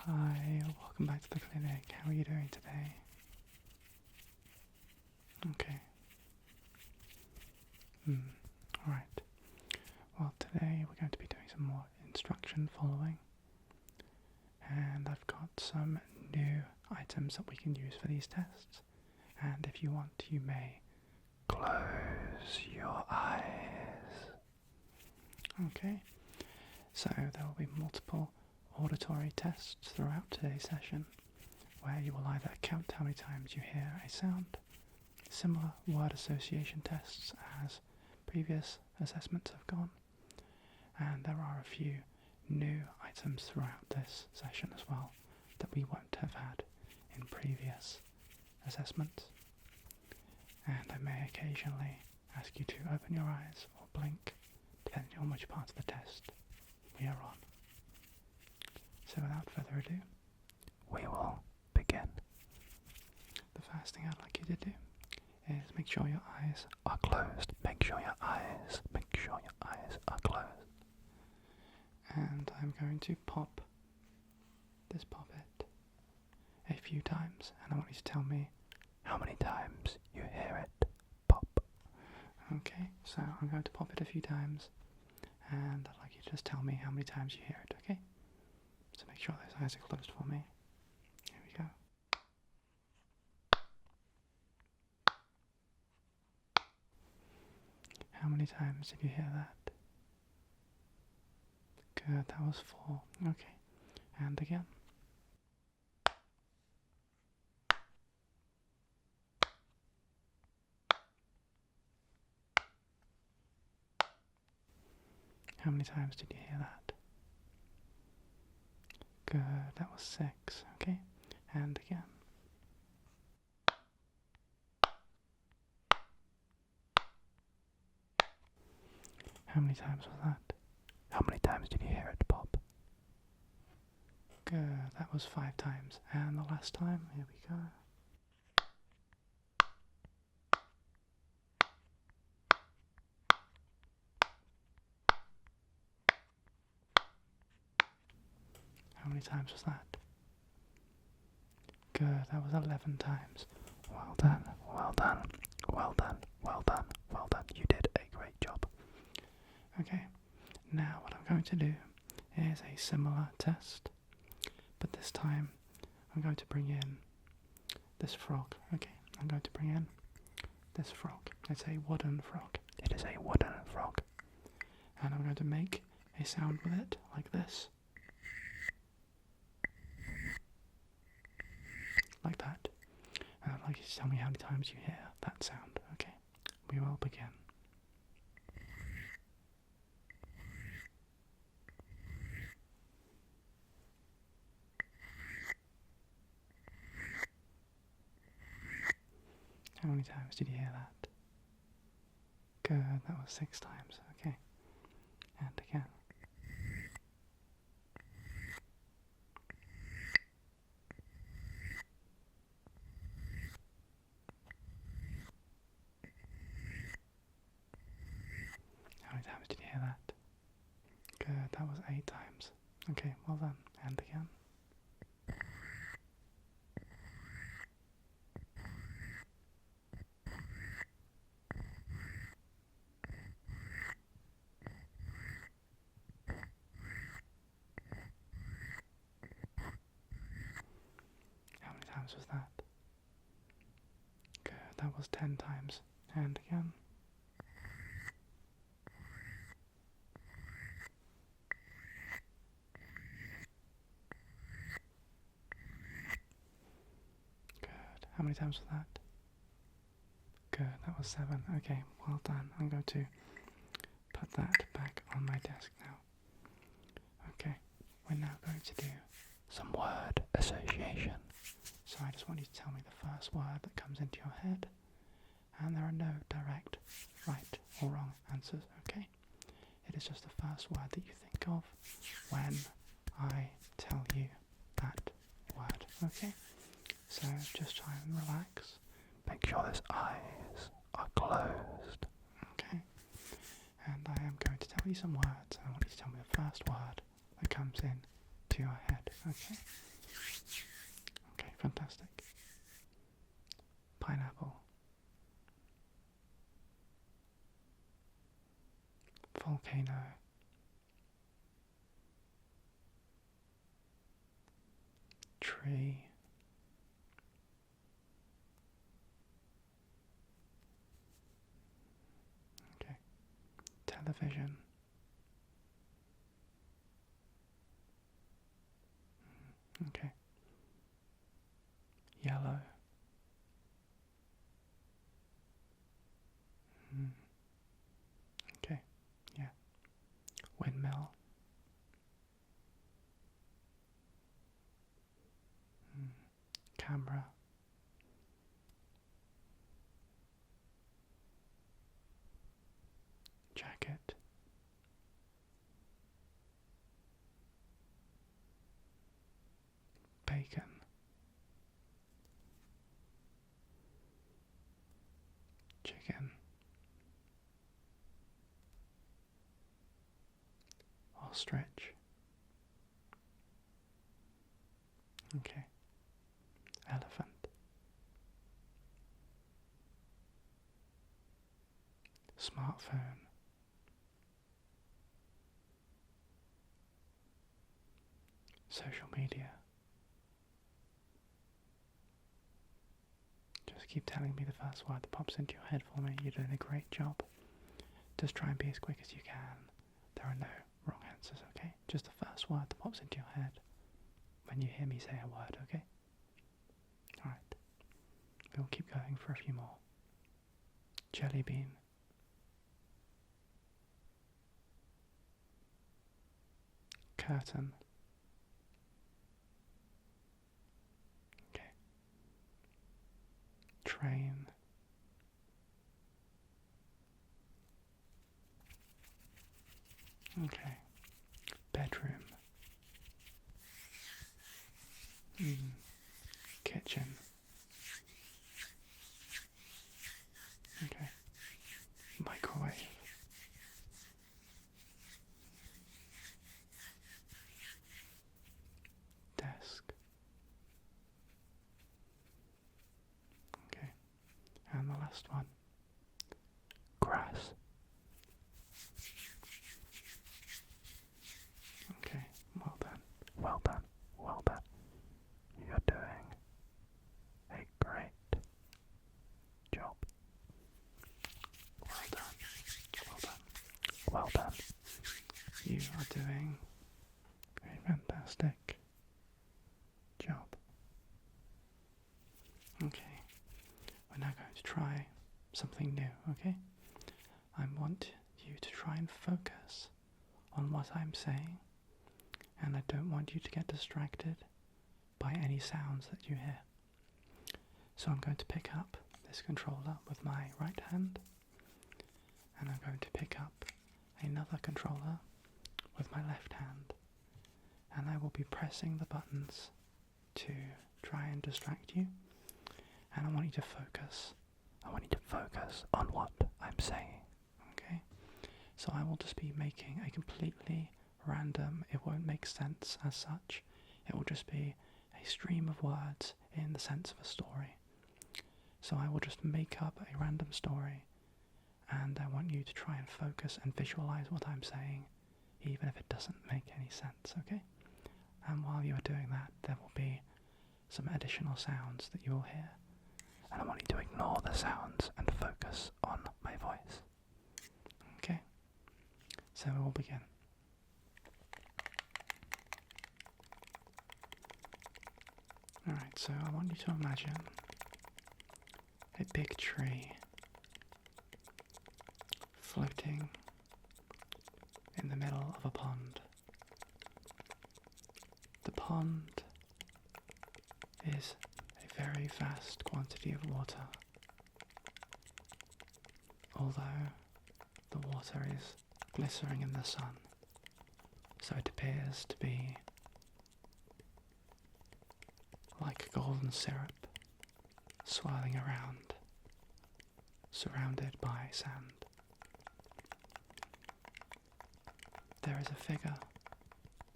Hi, welcome back to the clinic. How are you doing today? Okay. Alright. Well, today we're going to be doing some more instruction following. And I've got some new items that we can use for these tests. And if you want, you may close your eyes. Okay. So there will be multiple auditory tests throughout today's session, where you will either count how many times you hear a sound, similar word association tests as previous assessments have gone, and there are a few new items throughout this session as well that we won't have had in previous assessments. And I may occasionally ask you to open your eyes or blink, depending on which part of the test we are on. So without further ado, we will begin. The first thing I'd like you to do is make sure your eyes are closed. Make sure your eyes are closed. And I'm going to pop this poppet a few times, and I want you to tell me how many times you hear it pop. Okay, so I'm going to pop it a few times, and I'd like you to just tell me how many times you hear it, okay? So make sure those eyes are closed for me. Here we go. How many times did you hear that? Good, that was 4. Okay, and again. How many times did you hear that? Good, that was 6. Okay, and again. How many times was that? How many times did you hear it pop? Good, that was 5 times. And the last time, here we go. How many times was that? Good, that was 11 times. Well done, well done, well done, well done, well done. You did a great job. Okay, now what I'm going to do is a similar test, but this time I'm going to bring in this frog. Okay, I'm going to bring in this frog. It's a wooden frog. It is a wooden frog. And I'm going to make a sound with it like this. Like that. And I'd like you to tell me how many times you hear that sound. Okay, we will begin. How many times did you hear that? Good, that was 6 times. Okay, and again. How many times did you hear that? Good, that was 8 times. Okay, well done. And again. How many times was that? Good, that was 10 times. And again. Good. How many times was that? Good, that was 7. Okay, well done. I'm going to put that back on my desk now. Okay, we're now going to do some word association. So I just want you to tell me the first word that comes into your head, and there are no direct right or wrong answers, okay? It is just the first word that you think of when I tell you that word, okay? So just try and relax. Make sure those eyes are closed, okay? And I am going to tell you some words, and I want you to tell me the first word that comes in to your head, okay? Okay, fantastic. Pineapple. Volcano. Tree. Okay. Television. Okay. Yellow. Okay. Yeah. Windmill. Camera. Jacket. Bacon. Chicken. Ostrich. Okay. Elephant. Smartphone. Social media. Just keep telling me the first word that pops into your head for me. You're doing a great job. Just try and be as quick as you can. There are no wrong answers, okay? Just the first word that pops into your head when you hear me say a word, okay? Alright. We'll keep going for a few more. Jelly bean. Curtain. Okay. Train. Okay. Bedroom. Kitchen. Okay. Microwave. Desk. Okay. And the last one. Grass. Okay. Well done. Well done. Well done. You're doing a great job. Well done. Well done. Well done. You are doing a fantastic job. Okay. We're now going to try something new, okay? I want you to try and focus on what I'm saying, and I don't want you to get distracted by any sounds that you hear. So I'm going to pick up this controller with my right hand, and I'm going to pick up another controller with my left hand, and I will be pressing the buttons to try and distract you, and I want you to focus. I want you to focus on what I'm saying, okay? So I will just be making a completely random, it won't make sense as such, it will just be a stream of words in the sense of a story. So I will just make up a random story, and I want you to try and focus and visualize what I'm saying, even if it doesn't make any sense, okay? And while you are doing that, there will be some additional sounds that you will hear, and I want you to ignore the sounds and focus on my voice. Okay? So we'll begin. Alright, so I want you to imagine a big tree floating in the middle of a pond. The pond is a very vast quantity of water, although the water is glittering in the sun, so it appears to be like golden syrup swirling around, surrounded by sand. There is a figure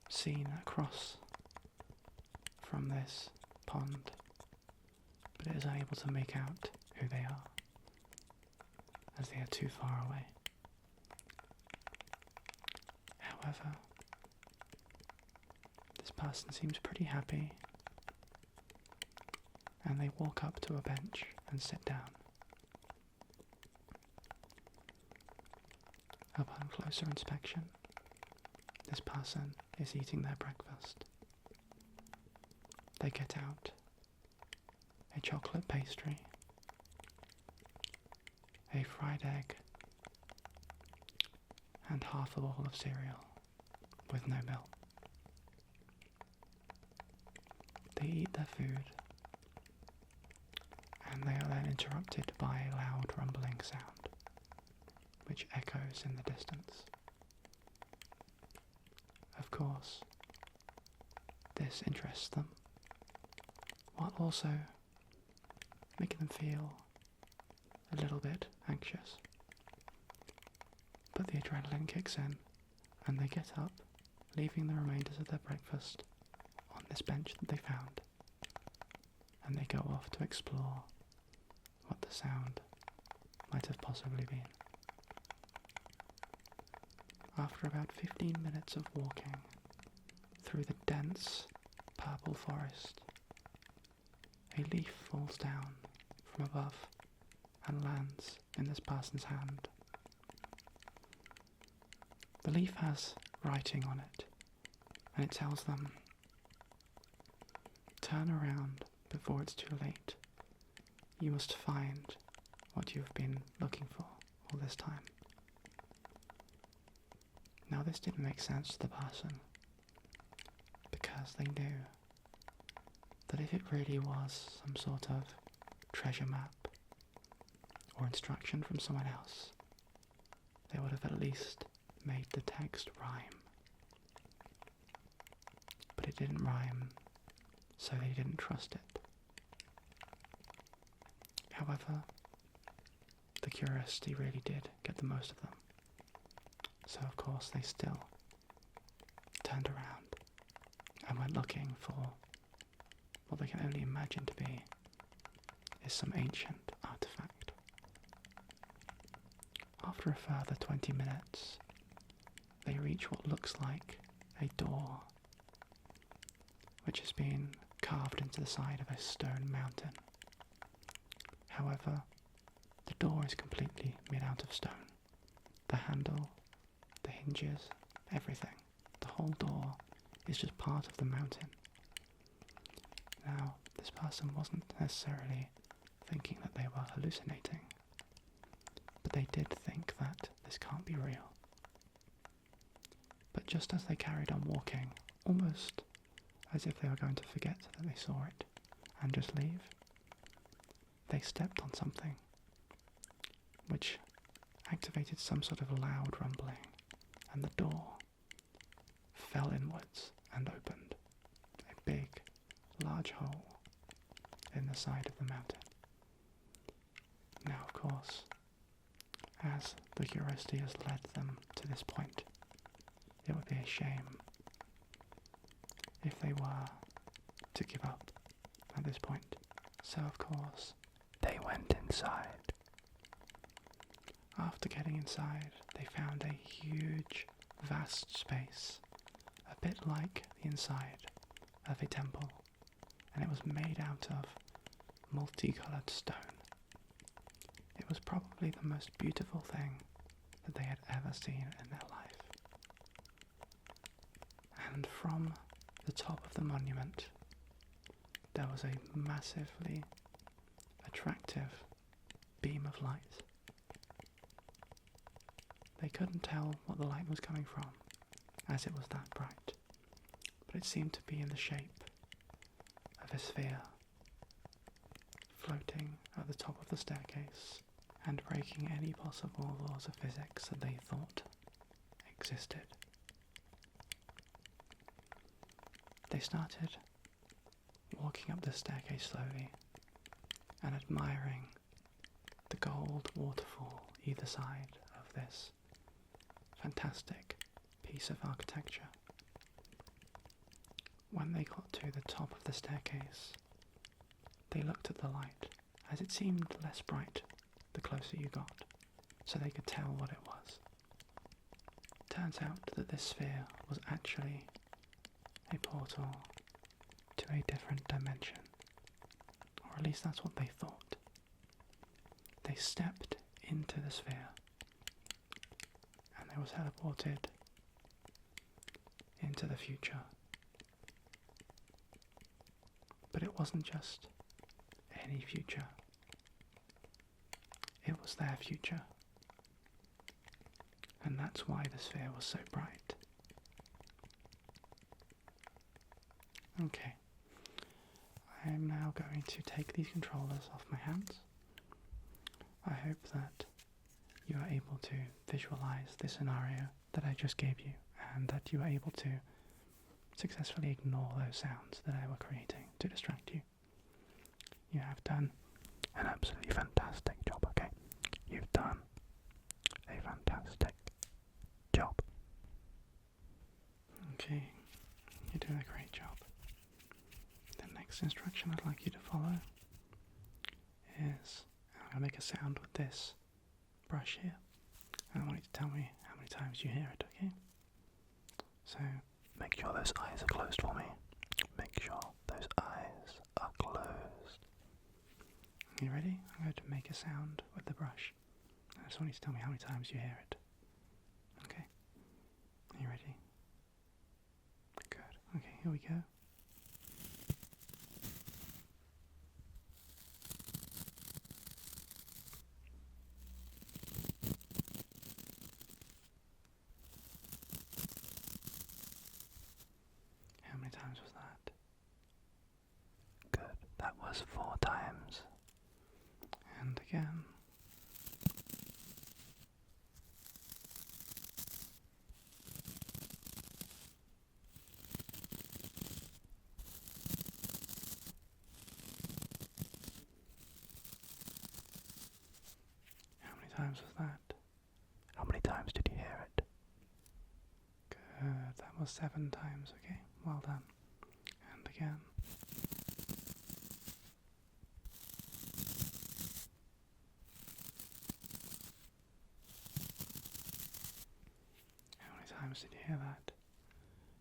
seen across from this pond, but it is unable to make out who they are, as they are too far away. However, this person seems pretty happy, and they walk up to a bench and sit down. Upon closer inspection, this person is eating their breakfast. They get out a chocolate pastry, a fried egg, and half a bowl of cereal with no milk. They eat their food, and they are then interrupted by a loud rumbling sound, which echoes in the distance. Of course, this interests them, while also making them feel a little bit anxious. But the adrenaline kicks in, and they get up, leaving the remainders of their breakfast on this bench that they found, and they go off to explore what the sound might have possibly been. After about 15 minutes of walking through the dense purple forest, a leaf falls down from above and lands in this person's hand. The leaf has writing on it, and it tells them, "Turn around before it's too late. You must find what you've been looking for all this time." Now this didn't make sense to the person, because they knew that if it really was some sort of treasure map or instruction from someone else, they would have at least made the text rhyme. But it didn't rhyme, so they didn't trust it. However, the curiosity really did get the most of them. So of course they still turned around and went looking for what they can only imagine to be is some ancient artifact. After a further 20 minutes, they reach what looks like a door, which has been carved into the side of a stone mountain. However, the door is completely made out of stone. The handle, the hinges, everything, the whole door is just part of the mountain. Now, this person wasn't necessarily thinking that they were hallucinating, but they did think that this can't be real. But just as they carried on walking, almost as if they were going to forget that they saw it and just leave, they stepped on something which activated some sort of loud rumbling, and the door fell inwards and opened a big, large hole in the side of the mountain. Now, of course, as the curiosity has led them to this point, it would be a shame if they were to give up at this point. So, of course, they went inside. After getting inside, they found a huge, vast space, a bit like the inside of a temple, and it was made out of multicoloured stone. It was probably the most beautiful thing that they had ever seen in their life. And from the top of the monument, there was a massively attractive beam of light. They couldn't tell what the light was coming from, as it was that bright, but it seemed to be in the shape of a sphere, floating at the top of the staircase and breaking any possible laws of physics that they thought existed. They started walking up the staircase slowly and admiring the gold waterfall either side of this fantastic piece of architecture. when they got to the top of the staircase, they looked at the light, as it seemed less bright the closer you got, so they could tell what it was. Turns out that this sphere was actually a portal to a different dimension, or at least that's what they thought. They stepped into the sphere, and they were teleported into the future. But it wasn't just any future. It was their future. And that's why the sphere was so bright. Okay. I am now going to take these controllers off my hands. I hope that you are able to visualize the scenario that I just gave you, and that you are able to successfully ignore those sounds that I were creating to distract you. You have done an absolutely fantastic job, okay? You've done a fantastic job. Okay, you're doing a great job. The next instruction I'd like you to follow is, I'm going to make a sound with this brush here, and I want you to tell me how many times you hear it, okay? So, make sure those eyes are closed for me. Make sure those eyes are closed. Are you ready? I'm going to make a sound with the brush. I just want you to tell me how many times you hear it. Okay? Are you ready? Good. Okay, here we go. How many times was that? Good. That was 4 times. And again. How many times was that? How many times did you hear it? Good. That was 7 times. Okay. Well done. And again. How many times did you hear that?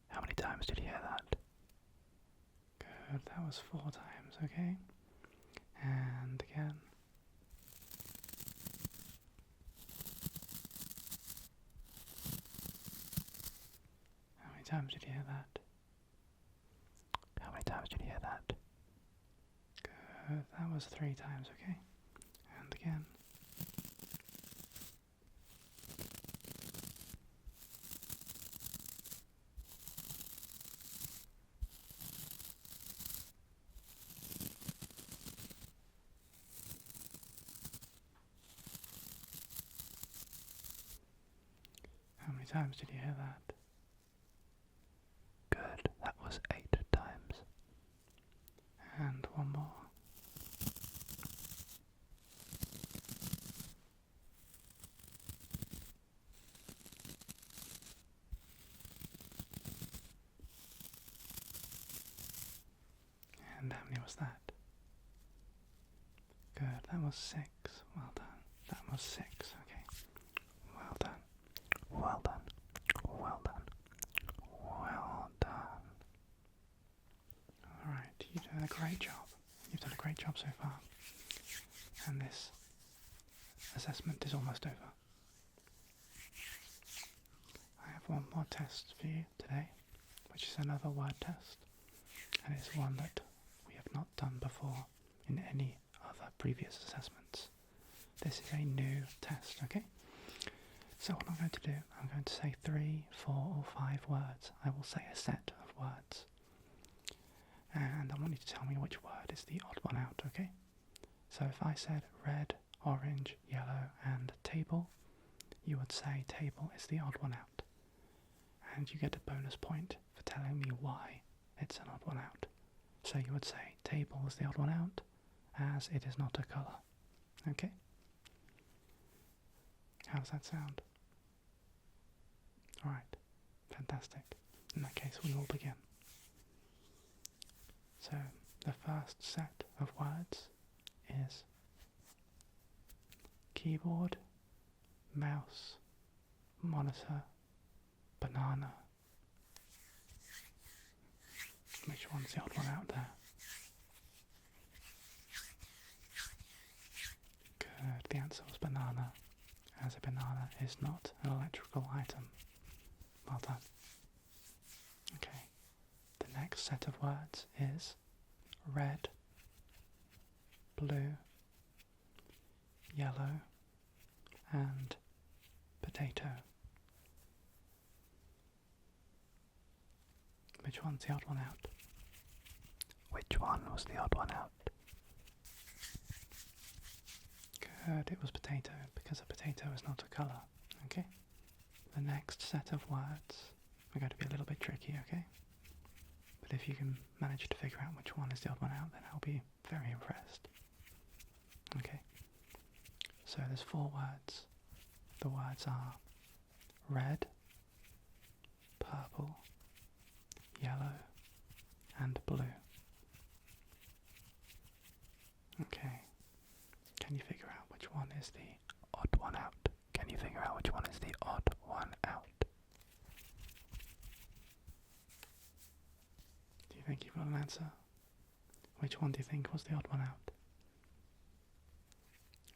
How many times did you hear that? Good, that was 4 times, okay? And again. How many times did you hear that? How many times did you hear that? Good, that was 3 times, okay? And again. How many times did you hear that? Good, that was 8 times. And one more. And how many was that? Good, that was 6. Well done. That was 6, okay. Well done. Well done. Well done. Well done. Alright, you've done a great job. You've done a great job so far. And this assessment is almost over. I have one more test for you today, which is another word test. And it's one that we have not done before in any other previous assessments. This is a new test, okay? So what I'm going to do, I'm going to say 3, 4 or 5 words. I will say a set of words. And I want you to tell me which word is the odd one out, okay? So if I said red, orange, yellow and table, you would say table is the odd one out. And you get a bonus point for telling me why it's an odd one out. So you would say table is the odd one out, as it is not a colour. Okay? How does that sound? Alright, fantastic. In that case, we will begin. So the first set of words is keyboard, mouse, monitor, banana. Which one's the odd one out there? Good, the answer was banana, as a banana is not an electrical item. Well done. Okay, the next set of words is red, blue, yellow, and potato. Which one's the odd one out? Which one was the odd one out? Good, it was potato, because a potato is not a colour, okay? The next set of words are going to be a little bit tricky, okay? But if you can manage to figure out which one is the odd one out, then I'll be very impressed. Okay, so there's 4 words. The words are red, purple, yellow, and blue. Okay, can you figure out which one is the odd one out? Can you figure out which one is the odd one out? Do you think you've got an answer? Which one do you think was the odd one out?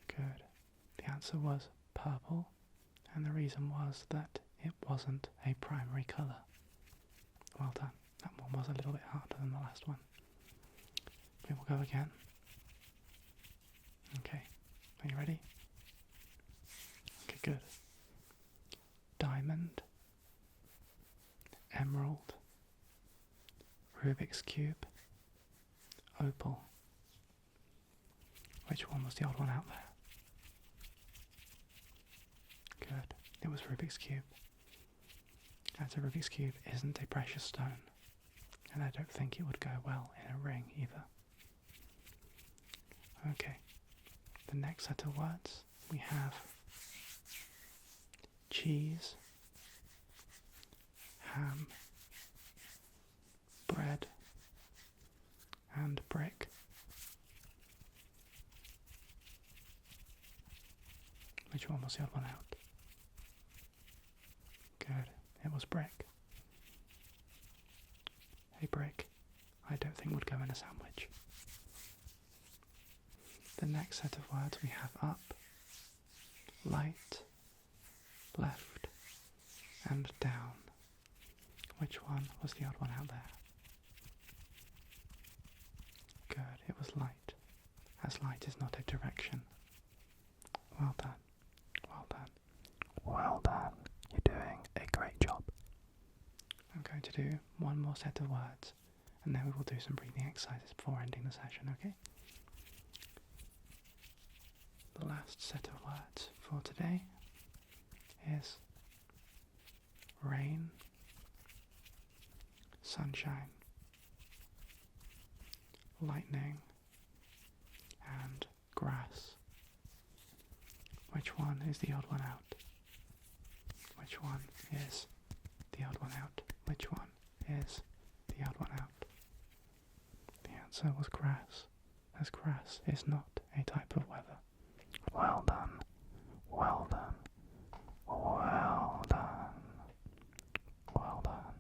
Good. The answer was purple, and the reason was that it wasn't a primary colour. Well done. That one was a little bit harder than the last one. We will go again. Okay, are you ready? Okay, good. Diamond, emerald, Rubik's Cube, opal. Which one was the odd one out there? Good, it was Rubik's Cube. As a Rubik's Cube isn't a precious stone, and I don't think it would go well in a ring either. Okay, the next set of words we have cheese, ham, bread, and brick. Which one was the odd one out? Good, it was brick. A brick I don't think would go in a sandwich. The next set of words we have up, light, left, and down. Which one was the odd one out there? Good, it was light, as light is not a direction. Well done, well done, well done. You're doing a great job. I'm going to do one more set of words, and then we will do some breathing exercises before ending the session, okay? The last set of words for today is rain, sunshine, lightning, and grass. Which one is the odd one out? Which one is the odd one out? Which one is the odd one out? The answer was grass, as grass is not a type of weather. Well done, well done, well done, well done.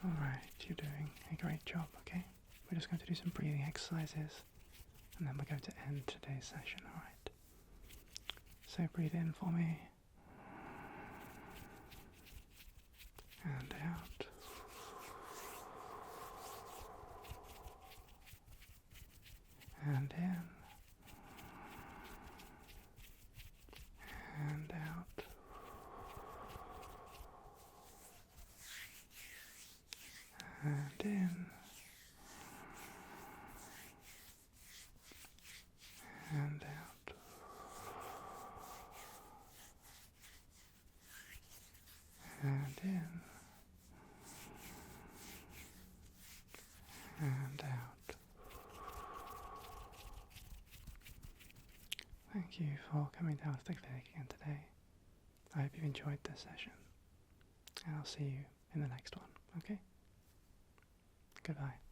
Alright, you're doing a great job, okay? We're just going to do some breathing exercises, and then we're going to end today's session, alright? So breathe in for me, and out. And in. And out. And in. And out. And in. And out. Thank you for coming down to the clinic again today. I hope you've enjoyed this session, and I'll see you in the next one, okay? Goodbye.